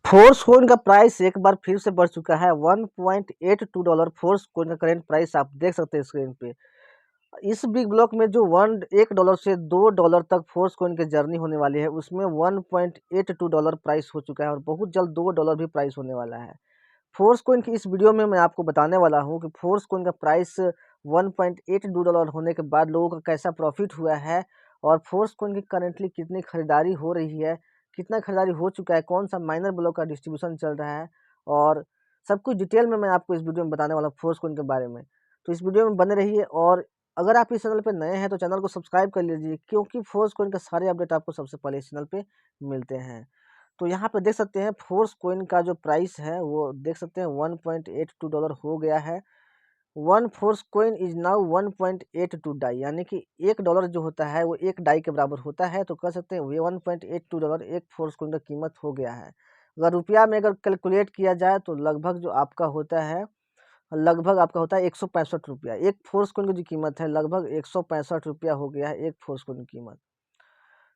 Force coin का price एक बार फिर से बढ़ चुका है। $1.82 फोर्स कोइन का करेंट प्राइस आप देख सकते हैं स्क्रीन पे। इस बिग ब्लॉक में जो $1 से $2 तक फोर्स कोइन की जर्नी होने वाली है, उसमें $1.82 प्राइस हो चुका है और बहुत जल्द $2 भी प्राइस होने वाला है। फोर्स कोइन की इस वीडियो में मैं आपको बताने वाला हूँ कि फोर्स कोइन का प्राइस $1.82 होने के बाद लोगों का कैसा प्रॉफिट हुआ है और फोर्स कोइन की करेंटली कितनी खरीदारी हो रही है, कितना खरीदारी हो चुका है, कौन सा माइनर ब्लॉक का डिस्ट्रीब्यूशन चल रहा है और सब कुछ डिटेल में मैं आपको इस वीडियो में बताने वाला हूँ फोर्स कोइन के बारे में। तो इस वीडियो में बने रहिए और अगर आप इस चैनल पर नए हैं तो चैनल को सब्सक्राइब कर लीजिए, क्योंकि फोर्स कोइन का सारे अपडेट आपको सबसे पहले इस चैनल पे मिलते हैं। तो यहाँ पे देख सकते हैं फोर्स कोइन का जो प्राइस है वो देख सकते हैं $1.82 हो गया है। One force coin is now 1.82 डाई, यानी कि $1 जो होता है वो एक डाई के बराबर होता है। तो कह सकते हैं $1.82 एक फोर्स कोइन का कीमत हो गया है। अगर रुपया में अगर कैलकुलेट किया जाए तो लगभग जो आपका होता है, लगभग आपका होता है 165 रुपया। एक फोर्स कोइन की जो कीमत है लगभग 165 रुपया हो गया है एक फोर्स कोइन की कीमत।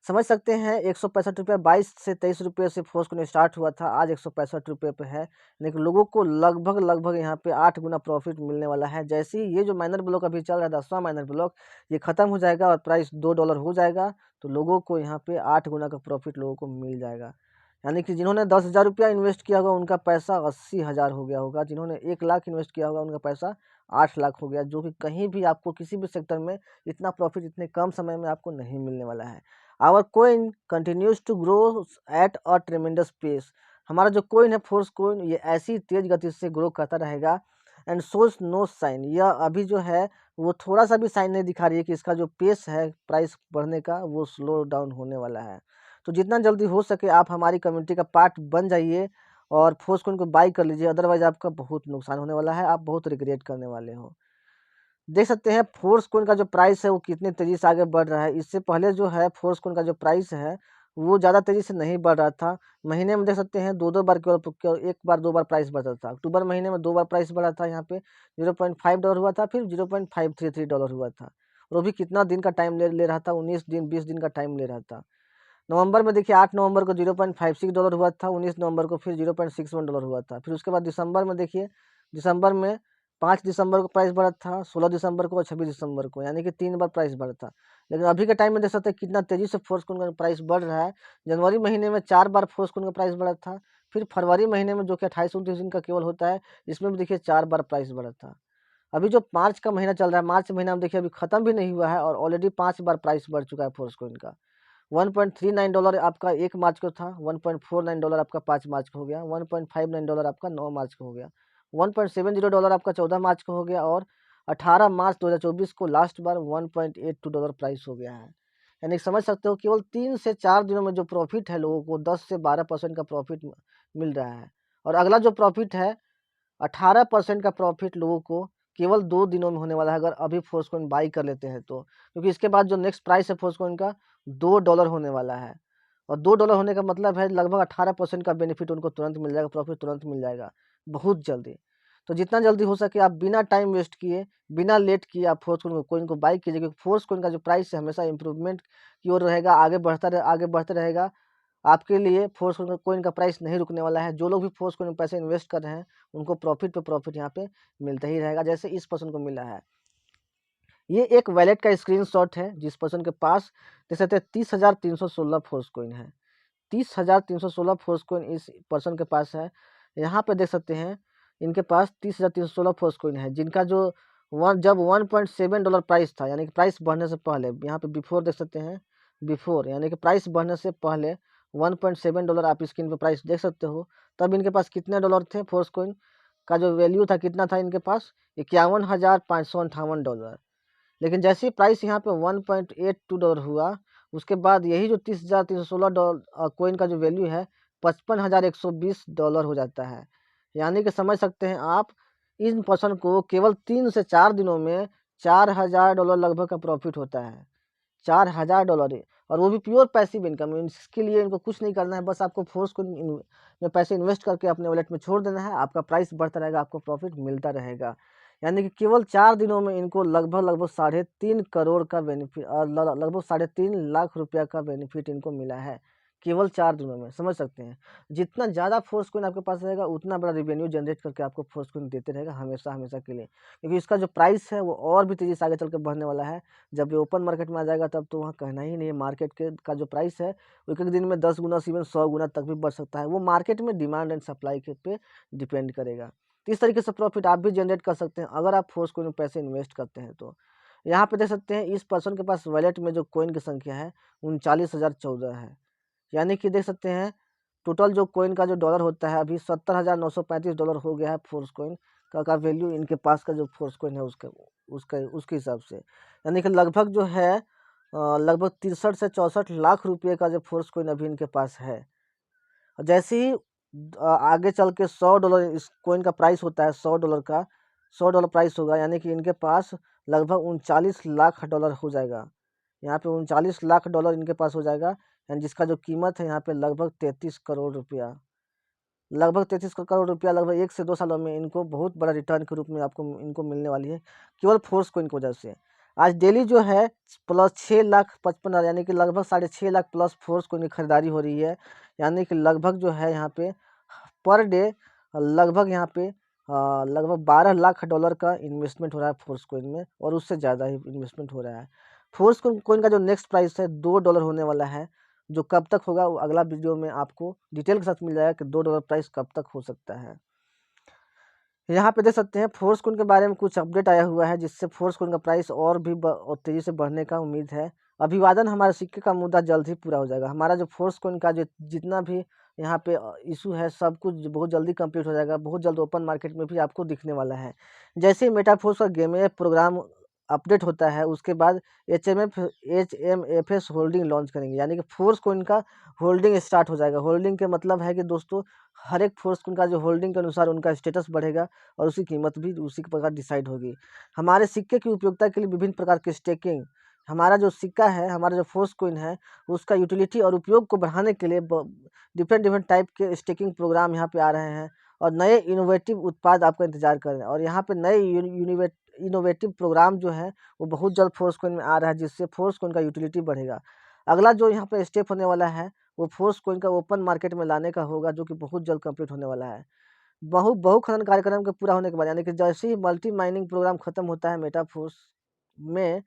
समझ सकते हैं 165 रुपये, 22 से 23 रुपये से फोर्स कोइन स्टार्ट हुआ था, आज 165 रुपये पे है। लेकिन लोगों को लगभग लगभग यहाँ पे 8 गुना प्रॉफिट मिलने वाला है। जैसे ही ये जो माइनर ब्लॉक अभी चल रहा है 10वां माइनर ब्लॉक, ये खत्म हो जाएगा और प्राइस $2 हो जाएगा, तो लोगों को यहाँ पे 8 गुना का प्रॉफिट लोगों को मिल जाएगा। यानी कि जिन्होंने 10,000 रुपया इन्वेस्ट किया होगा उनका पैसा 80,000 हो गया होगा, जिन्होंने 1 लाख इन्वेस्ट किया होगा उनका पैसा 8 लाख हो गया, जो कि कहीं भी आपको किसी भी सेक्टर में इतना प्रॉफिट इतने कम समय में आपको नहीं मिलने वाला है। Our coin continues to grow at a tremendous pace. हमारा जो कोइन है फोर्स कोइन, ये ऐसी तेज गति से ग्रो करता रहेगा। एंड सोज नो साइन, यह अभी जो है वो थोड़ा सा भी साइन नहीं दिखा रही है कि इसका जो पेस है प्राइस बढ़ने का वो स्लो डाउन होने वाला है। तो जितना जल्दी हो सके आप हमारी कम्युनिटी का पार्ट बन जाइए और फोर्स कोइन को बाई कर लीजिए, अदरवाइज आपका बहुत नुकसान होने वाला है, आप बहुत रिग्रेट करने वाले हो। देख सकते हैं फोर्स कोइन का जो प्राइस है वो कितनी तेज़ी से आगे बढ़ रहा है। इससे पहले जो है फोर्स कोइन का जो प्राइस है वो ज़्यादा तेज़ी से नहीं बढ़ रहा था। महीने में देख सकते हैं दो दो बार केवल एक बार दो बार प्राइस बढ़ता था। अक्टूबर महीने में 2 बार प्राइस बढ़ा था, यहाँ पे $0.5 हुआ था, फिर $0.533 हुआ था। और वो भी कितना दिन का टाइम ले ले रहा था, 19 दिन 20 दिन का टाइम ले रहा था। नवंबर में देखिए 8 नवंबर को $0.56 हुआ था, 19 नवंबर को फिर $0.61 हुआ था। फिर उसके बाद दिसंबर में देखिए, दिसंबर में 5 दिसंबर को प्राइस बढ़ा था, 16 दिसंबर को और 26 दिसंबर को, यानी कि 3 बार प्राइस बढ़ा था। लेकिन अभी के टाइम में देख सकते हैं कितना तेज़ी से फोर्स कोइन का प्राइस बढ़ रहा है। जनवरी महीने में 4 बार फोर्स कोइन का प्राइस बढ़ा था, फिर फरवरी महीने में जो कि 28-29 दिन का केवल होता है, इसमें भी देखिए 4 बार प्राइस बढ़ा था। अभी जो मार्च का महीना चल रहा है, मार्च महीना में देखिए अभी खत्म भी नहीं हुआ है और ऑलरेडी 5 बार प्राइस बढ़ चुका है फोर्स कोइन का। $1.39 आपका 1 मार्च को था, $1.49 आपका 5 मार्च को हो गया, $1.59 आपका 9 मार्च को हो गया, $1.70 आपका 14 मार्च को हो गया और 18 मार्च 2024 को लास्ट बार $1.82 प्राइस हो गया है। यानी समझ सकते हो केवल 3 से 4 दिनों में जो प्रॉफिट है लोगों को 10 से 12% का प्रॉफिट मिल रहा है। और अगला जो प्रॉफिट है 18% का प्रॉफिट लोगों को केवल 2 दिनों में होने वाला है, अगर अभी फोर्स कोइन बाई कर लेते हैं तो। क्योंकि इसके बाद जो नेक्स्ट प्राइस है फोर्स कोइन का $2 होने वाला है और $2 होने का मतलब है लगभग 18% का बेनिफिट उनको तुरंत मिल जाएगा, प्रॉफिट तुरंत मिल जाएगा, बहुत जल्दी। तो जितना जल्दी हो सके आप बिना टाइम वेस्ट किए, बिना लेट किए आप फोर्स कोइन को बाई कीजिए, क्योंकि फोर्स कोइन का जो प्राइस है हमेशा इंप्रूवमेंट की ओर रहेगा, आगे बढ़ता रहेगा। आपके लिए फोर्स कोइन का प्राइस नहीं रुकने वाला है। जो लोग भी फोर्स कोइन में पैसे इन्वेस्ट कर रहे हैं उनको प्रॉफिट पे प्रॉफिट यहाँ पे मिलता ही रहेगा, जैसे इस पर्सन को मिला है। ये एक वैलेट का स्क्रीनशॉट है जिस पर्सन के पास देख सकते हैं 30,316 फोर्स कोइन है। 30,316 फोर्स कोइन इस पर्सन के पास है। यहाँ पे देख सकते हैं इनके पास 30,316 फोर्स कोइन है, जिनका जो जब $1.7 प्राइस था, यानी कि प्राइस बढ़ने से पहले, यहाँ पे बिफोर देख सकते हैं, बिफोर यानी कि प्राइस बढ़ने से पहले $1.7 आप स्क्रीन पे प्राइस देख सकते हो। तब इनके पास कितने डॉलर थे, फोर्स कोइन का जो वैल्यू था कितना था इनके पास, $51,558। लेकिन जैसे ही प्राइस यहाँ पे $1.82 हुआ, उसके बाद यही जो 30,316 कोइन का जो वैल्यू है $55,120 हो जाता है। यानी कि समझ सकते हैं आप, इन पर्सन को केवल 3 से 4 दिनों में $4,000 लगभग का प्रॉफिट होता है। $4,000, और वो भी प्योर पैसिव इनकम। इसके लिए इनको कुछ नहीं करना है, बस आपको फोर्स को में पैसे इन्वेस्ट करके अपने वॉलेट में छोड़ देना है, आपका प्राइस बढ़ता रहेगा, आपको प्रॉफिट मिलता रहेगा। यानी कि केवल 4 दिनों में इनको लगभग लगभग 3.5 करोड़ का बेनिफिट, लगभग 3.5 लाख रुपया का बेनिफिट इनको मिला है। केवल 4 दिनों में, समझ सकते हैं। जितना ज़्यादा फोर्स कॉइन आपके पास रहेगा उतना बड़ा रेवेन्यू जनरेट करके आपको फोर्स कॉइन देते रहेगा हमेशा हमेशा के लिए, क्योंकि इसका जो प्राइस है वो और भी तेज़ी से आगे चल के बढ़ने वाला है। जब ये ओपन मार्केट में आ जाएगा तब तो वहाँ कहना ही नहीं है। मार्केट के का जो प्राइस है वो एक एक दिन में 10 गुना से इवन 100 गुना तक भी बढ़ सकता है। वो मार्केट में डिमांड एंड सप्लाई के पे डिपेंड करेगा। तो इस तरीके से प्रॉफिट आप भी जनरेट कर सकते हैं अगर आप फोर्स कॉइन में पैसे इन्वेस्ट करते हैं तो। यहाँ पे देख सकते हैं इस पर्सन के पास वॉलेट में जो कॉइन की संख्या है 39,014 है। यानी कि देख सकते हैं टोटल जो कॉइन का जो डॉलर होता है अभी 70,935 डॉलर हो गया है फोर्स कॉइन का वैल्यू इनके पास का जो फोर्स कॉइन है उसका उसका उसके हिसाब से। यानी कि लगभग जो है लगभग 63 से 64 लाख रुपये का जो फोर्स कॉइन अभी इनके पास है। और जैसे ही आगे चल के $100 इस कॉइन का प्राइस होता है, $100 का $100 प्राइस होगा, यानी कि इनके पास लगभग 39 लाख डॉलर हो जाएगा। यहाँ पे 39 लाख डॉलर इनके पास हो जाएगा, यानी जिसका जो कीमत है यहाँ पे लगभग 33 करोड़ रुपया। लगभग 33 करोड़ रुपया लगभग 1 से 2 सालों में इनको बहुत बड़ा रिटर्न के रूप में आपको इनको मिलने वाली है, केवल फोर्स कॉइन की वजह से। आज डेली जो है प्लस 6,55,000 यानी कि लगभग 6.5 लाख प्लस फोर्स कॉइन की खरीदारी हो रही है। यानी कि लगभग जो है यहाँ पे पर डे लगभग यहाँ पे लगभग 12 लाख डॉलर का इन्वेस्टमेंट हो रहा है फोर्स कॉइन में, और उससे ज़्यादा ही इन्वेस्टमेंट हो रहा है। फोर्स कॉइन का जो नेक्स्ट प्राइस है $2 होने वाला है, जो कब तक होगा वो अगला वीडियो में आपको डिटेल के साथ मिल जाएगा कि $2 प्राइस कब तक हो सकता है। यहाँ पे देख सकते हैं फोर्स कॉइन के बारे में कुछ अपडेट आया हुआ है, जिससे फोर्स कॉइन का प्राइस और भी और तेज़ी से बढ़ने का उम्मीद है। अभिवादन हमारे सिक्के का मुद्दा जल्द ही पूरा हो जाएगा। हमारा जो फोर्स कॉइन का जो जितना भी यहाँ पे इशू है सब कुछ बहुत जल्दी कंप्लीट हो जाएगा। बहुत जल्द ओपन मार्केट में भी आपको दिखने वाला है। जैसे ही मेटाफोर्स का गेम प्रोग्राम अपडेट होता है उसके बाद HMFS होल्डिंग लॉन्च करेंगे, यानी कि फोर्स कॉइन का होल्डिंग स्टार्ट हो जाएगा। होल्डिंग के मतलब है कि दोस्तों हर एक फोर्स कॉइन का जो होल्डिंग के अनुसार उनका स्टेटस बढ़ेगा और उसकी कीमत भी उसी के प्रकार डिसाइड होगी। हमारे सिक्के की उपयोगिता के लिए विभिन्न प्रकार के स्टेकिंग, हमारा जो सिक्का है, हमारा जो फोर्स कॉइन है, उसका यूटिलिटी और उपयोग को बढ़ाने के लिए डिफरेंट डिफरेंट टाइप के स्टेकिंग प्रोग्राम यहाँ पे आ रहे हैं, और नए इनोवेटिव उत्पाद आपका इंतजार कर रहे हैं। और यहाँ पे नए इनोवेटिव प्रोग्राम जो है वो बहुत जल्द फोर्स कॉइन में आ रहा है, जिससे फोर्स कॉइन का यूटिलिटी बढ़ेगा। अगला जो यहाँ पे स्टेप होने वाला है वो फोर्स कॉइन का ओपन मार्केट में लाने का होगा, जो कि बहुत जल्द कंप्लीट होने वाला है। बहु खनन कार्यक्रम के पूरा होने के बाद, यानी कि जैसे ही मल्टी माइनिंग प्रोग्राम खत्म होता है मेटाफोर्स में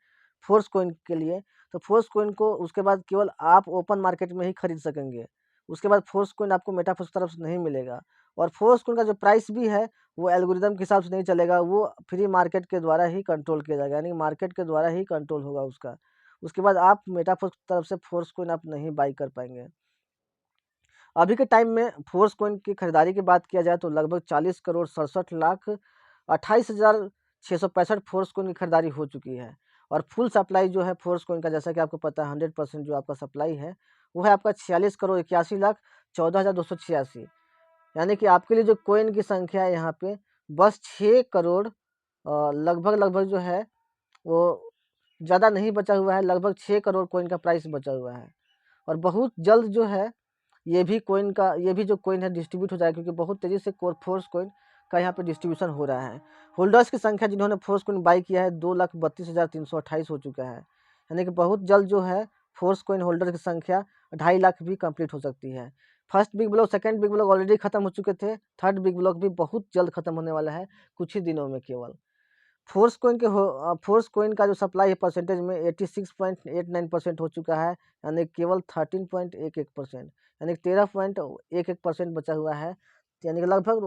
फोर्स कॉइन के लिए, तो फोर्स कॉइन को उसके बाद केवल आप ओपन मार्केट में ही खरीद सकेंगे। उसके बाद फोर्स कॉइन आपको मेटाफोर्स की तरफ से नहीं मिलेगा। और फोर्स कॉइन का जो प्राइस भी है वो एल्गोरिदम के हिसाब से नहीं चलेगा, वो फ्री मार्केट के द्वारा ही कंट्रोल किया जाएगा, यानी मार्केट के द्वारा ही कंट्रोल होगा उसका। उसके बाद आप मेटाफोर्स की तरफ से फोर्स कॉइन आप नहीं बाई कर पाएंगे। अभी के टाइम में फोर्स कॉइन की खरीदारी की बात किया जाए तो लगभग 40,67,28,665 फोर्स कॉइन की खरीदारी हो चुकी है। और फुल सप्लाई जो है फोर्स कॉइन का, जैसा कि आपको पता है 100% जो आपका सप्लाई है वो है आपका 46,81,14,286। यानी कि आपके लिए जो कॉइन की संख्या है यहाँ पे बस 6 करोड़ लगभग लगभग जो है वो ज़्यादा नहीं बचा हुआ है। लगभग 6 करोड़ कॉइन का प्राइस बचा हुआ है, और बहुत जल्द जो है ये भी जो कॉइन है डिस्ट्रीब्यूट हो जाएगा, क्योंकि बहुत तेज़ी से फोर्स कॉइन का यहाँ पे डिस्ट्रीब्यूशन हो रहा है। होल्डर्स की संख्या जिन्होंने फोर्स कॉइन बाई किया है 2,32,328 हो चुका है। यानी कि बहुत जल्द जो है फोर्स कॉइन होल्डर की संख्या 2.5 लाख भी कंप्लीट हो सकती है। First big block, second big block already खत्म हो चुके थे, थर्ड बिग ब्लॉक भी बहुत जल्द खत्म होने वाला है, कुछ ही दिनों में केवल। फोर्स कॉइन का जो सप्लाई है परसेंटेज में 86.89% हो चुका है, यानी केवल 13.11%, यानी 13.11% बचा हुआ है। यानी कि लगभग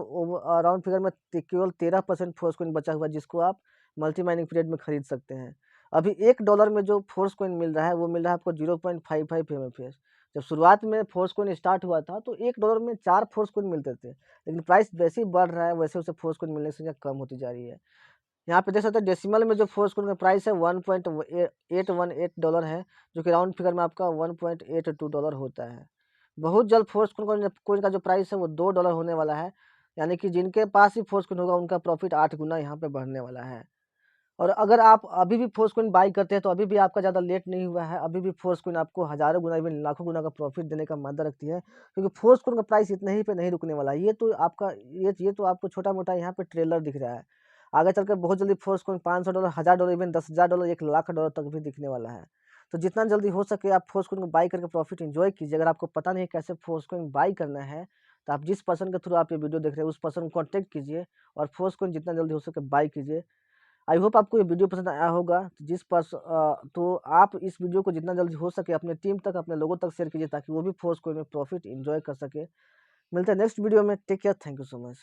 राउंड फिगर में केवल 13% फोर्स कॉइन बचा हुआ है, जिसको आप मल्टी माइनिंग पीरियड में खरीद सकते हैं। अभी $1 में जो फोर्स कॉइन मिल रहा है वो मिल रहा है आपको 0.55 MFS। जब शुरुआत में फोर्स कॉइन स्टार्ट हुआ था तो $1 में 4 फोर्स कॉइन मिलते थे, लेकिन प्राइस जैसे ही बढ़ रहा है वैसे वैसे फोर्स कॉइन मिलने की संख्या कम होती जा रही है। यहाँ पे देख सकते हैं डेसिमल में जो फोर्स कॉइन का प्राइस है $1.818 है, जो कि राउंड फिगर में आपका $1.82 होता है। बहुत जल्द फोर्स कॉइन का जो प्राइस है वो $2 होने वाला है, यानी कि जिनके पास ही फोर्स कॉइन होगा उनका प्रॉफिट 8 गुना यहाँ पे बढ़ने वाला है। और अगर आप अभी भी फोर्स कॉइन बाई करते हैं तो अभी भी आपका ज़्यादा लेट नहीं हुआ है, अभी भी फोर्स कॉइन आपको हज़ारों गुना इवन लाखों गुना का प्रॉफिट देने का मादा रखती है, क्योंकि फोर्स कॉइन का प्राइस इतने ही पे नहीं रुकने वाला है। ये तो आपको छोटा मोटा यहाँ पे ट्रेलर दिख रहा है, आगे चलकर बहुत जल्दी फोर्स कॉइन $500, $1,000, इवन $10,000, $1,00,000 तक भी दिखने वाला है। तो जितना जल्दी हो सके आप फोर्स कोइन को बाई करके प्रॉफिट एंजॉय कीजिए। अगर आपको पता नहीं कैसे फोर्स कोइन बाई करना है तो आप जिस पर्सन के थ्रू आप ये वीडियो देख रहे हैं उस पर्सन को कॉन्टैक्ट कीजिए और फोर्स कोइन जितना जल्दी हो सके बाई कीजिए। आई होप आपको ये वीडियो पसंद आया होगा। तो आप इस वीडियो को जितना जल्दी हो सके अपने टीम तक, अपने लोगों तक शेयर कीजिए ताकि वो भी फोर्स कोइन में प्रॉफिट एंजॉय कर सके। मिलते हैं नेक्स्ट वीडियो में। Take care, thank you so much.